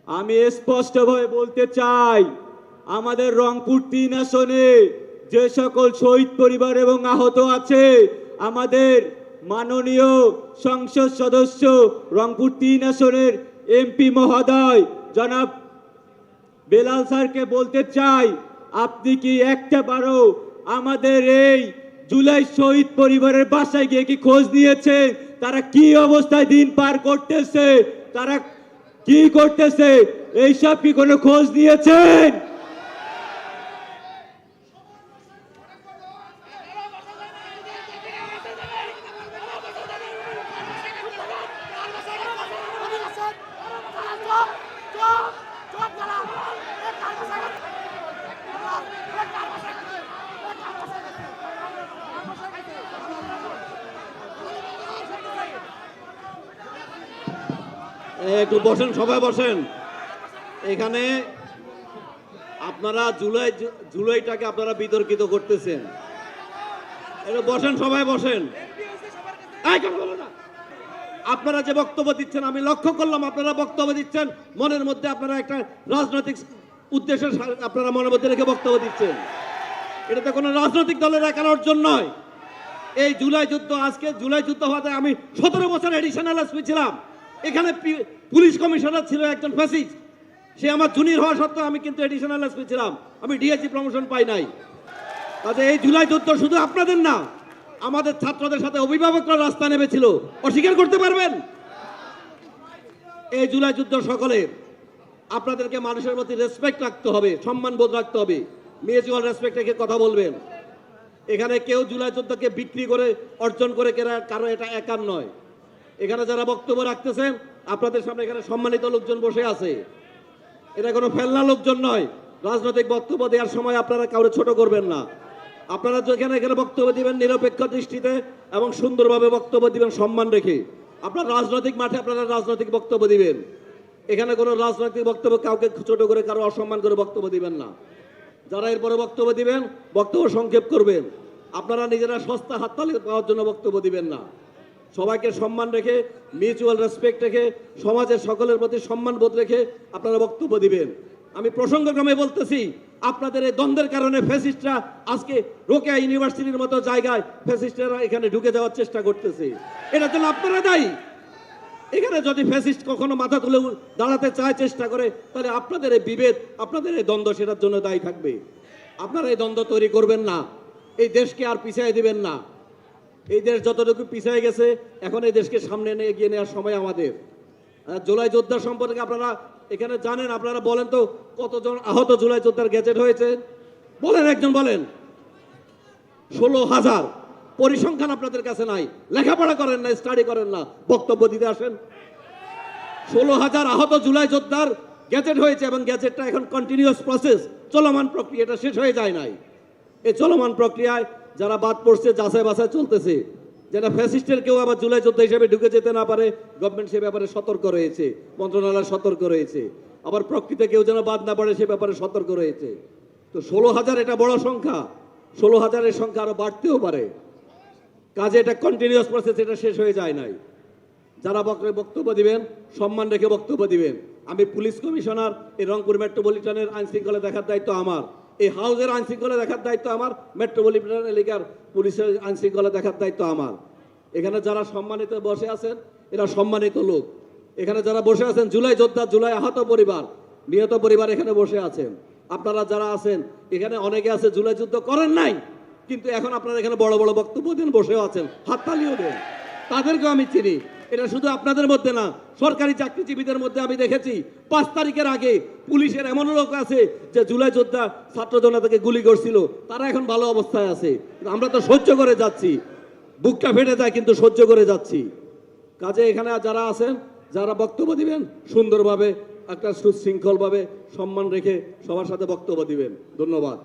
আমি স্পষ্টভাবে বলতে চাই, আমাদের রংপুর ৩ আসনে যে সকল শহীদ পরিবার এবং আহত আছে, আমাদের মাননীয় সংসদ সদস্য রংপুর ৩ আসনের এমপি মহোদয় জনাব বেলাল স্যারকে বলতে চাই, আপনি কি একটা বারো আমাদের এই জুলাই শহীদ পরিবারের বাসায় গিয়ে কি খোঁজ নিয়েছেন? তারা কি অবস্থায় দিন পার করতেছে, তারা কি করতেছে, এইসব কি কোনো খোঁজ নিয়েছেন? একটু বসেন, সবাই বসেন। এখানে আপনারা জুলাইটাকে আপনারা বিতর্কিত করতেছেন। একটু বসেন, সবাই বসেন। আপনারা যে বক্তব্য দিচ্ছেন, আমি লক্ষ্য করলাম আপনারা বক্তব্য দিচ্ছেন মনের মধ্যে আপনারা একটা রাজনৈতিক উদ্দেশ্যের আপনারা মনের মধ্যে রেখে বক্তব্য দিচ্ছেন। এটা তো কোনো রাজনৈতিক দলের একানোর জন্য নয়। এই জুলাই যুদ্ধ, আজকে জুলাই যুদ্ধ হওয়াতে আমি 17 বছর এডিশনাল এসপি ছিলাম। এখানে পুলিশ কমিশনার ছিল একজন ফ্যাসিস্ট, সে আমার জুনিয়র হওয়া সত্ত্বেও আমি কিন্তু এডিশনাল এসপি ছিলাম, আমি ডিএসি প্রমোশন পাই নাই। কাজে এই জুলাই যুদ্ধ শুধু আপনাদের না, আমাদের ছাত্রদের সাথে অভিভাবকরা রাস্তা নেমেছিল, অস্বীকার করতে পারবেন? এই জুলাই যুদ্ধ সকলে আপনাদেরকে মানুষের প্রতি রেসপেক্ট রাখতে হবে, সম্মান বোধ রাখতে হবে, মিউচুয়াল রেসপেক্ট রেখে কথা বলবেন। এখানে কেউ জুলাই যুদ্ধকে বিক্রি করে অর্জন করে কারো এটা একার নয়। এখানে যারা বক্তব্য রাখতেছেন আপনাদের সামনে এখানে সম্মানিত লোকজন বসে আছে, এটা কোনো ফেলনা লোকজন নয়। রাজনৈতিক বক্তব্য দেওয়ার সময় আপনারা কাউকে ছোট করবেন না। আপনারা যেখানে এখানে বক্তব্য দিবেন নিরপেক্ষ দৃষ্টিতে এবং সুন্দরভাবে বক্তব্য দিবেন, সম্মান রেখে। আপনার রাজনৈতিক মাঠে আপনারা রাজনৈতিক বক্তব্য দিবেন, এখানে কোনো রাজনৈতিক বক্তব্য কাউকে ছোট করে কারো অসম্মান করে বক্তব্য দিবেন না। যারা এরপরে বক্তব্য দিবেন বক্তব্য সংক্ষেপ করবেন। আপনারা নিজেরা সস্তা হাততালি পাওয়ার জন্য বক্তব্য দিবেন না। সবাইকে সম্মান রেখে, মিউচুয়াল রেসপেক্ট রেখে, সমাজের সকলের প্রতি সম্মান বোধ রেখে আপনারা বক্তব্য দিবেন। আমি প্রসঙ্গক্রমে বলতেছি, আপনাদের এই দ্বন্দ্বের কারণে ফ্যাসিস্টরা আজকে রোকেয়া ইউনিভার্সিটির মতো জায়গায় ফ্যাসিস্টরা এখানে ঢুকে যাওয়ার চেষ্টা করতেছে। এটার জন্য আপনারা দায়ী। এখানে যদি ফ্যাসিস্ট কখনো মাথা তুলে দাঁড়াতে চায়, চেষ্টা করে, তাহলে আপনাদের এই বিভেদ, আপনাদের এই দ্বন্দ্ব সেটার জন্য দায়ী থাকবে। আপনারা এই দ্বন্দ্ব তৈরি করবেন না, এই দেশকে আর পিছিয়ে দিবেন না। এই দেশ যতটুকু পিছিয়ে গেছে, এখন এই দেশকে সামনে নিয়ে এগিয়ে নেওয়ার সময় আমাদের। জুলাই যোদ্ধা সম্পর্কে আপনারা এখানে জানেন, আপনারা বলেন তো কতজন আহত জুলাই যোদ্ধার গ্যাজেট হয়েছে? বলেন, একজন বলেন। 16,000। পরিসংখ্যান আপনাদের কাছে নাই, লেখাপড়া করেন না, স্টাডি করেন না, বক্তব্য দিতে আসেন। 16,000 আহত জুলাই যোদ্ধার গ্যাজেট হয়েছে এবং গ্যাজেটটা এখন কন্টিনিউয়াস প্রসেস, চলমান প্রক্রিয়া, এটা শেষ হয়ে যায় নাই। এই চলমান প্রক্রিয়ায় যারা বাদ পড়ছে যাচাই বাছাই চলতেছে, যেটা ফ্যাসিস্টের কেউ আবার জুলাই যোদ্ধা হিসেবে ঢুকে যেতে না পারে, গভর্নমেন্ট সে ব্যাপারে সতর্ক রয়েছে, মন্ত্রণালয় সতর্ক রয়েছে। আবার প্রকৃতি কেউ যেন বাদ না পড়ে সে ব্যাপারে সতর্ক রয়েছে। তো 16,000 এটা বড় সংখ্যা, 16,000-এর সংখ্যা আরো বাড়তেও পারে। কাজে এটা কন্টিনিউয়াস প্রসেস, এটা শেষ হয়ে যায় নাই। যারা বক্তব্য দিবেন সম্মান রেখে বক্তব্য দিবেন। আমি পুলিশ কমিশনার, এই রংপুর মেট্রোপলিটনের আইন শৃঙ্খলা দেখার দায়িত্ব আমার, এই হাউসের আইন শৃঙ্খলা দেখার দায়িত্ব আমার, মেট্রোপলিটন এলাকার পুলিশের আইন শৃঙ্খলা দেখার দায়িত্ব আমার। এখানে যারা সম্মানিত বসে আছেন এরা সম্মানিত লোক। এখানে যারা বসে আছেন জুলাই যোদ্ধা, জুলাই আহত পরিবার, নিহত পরিবার এখানে বসে আছেন। আপনারা যারা আছেন এখানে অনেকে আছে জুলাই যুদ্ধ করেন নাই, কিন্তু এখন আপনারা এখানে বড় বড় বক্তব্য দিন, বসেও আছেন, হাততালিও দেন, তাদেরকেও আমি চিনি। এটা শুধু আপনাদের মধ্যে না, সরকারি চাকরিজীবীদের মধ্যে আমি দেখেছি 5 তারিখের আগে পুলিশের এমন লোক আছে যে জুলাই যোদ্ধা ছাত্র জনতাকে গুলি করছিল, তারা এখন ভালো অবস্থায় আছে। আমরা তো সহ্য করে যাচ্ছি, বুকটা ফেটে যায় কিন্তু সহ্য করে যাচ্ছি। কাজে এখানে যারা আছেন, যারা বক্তব্য দিবেন সুন্দরভাবে, একটা সুশৃঙ্খলভাবে সম্মান রেখে সবার সাথে বক্তব্য দিবেন। ধন্যবাদ।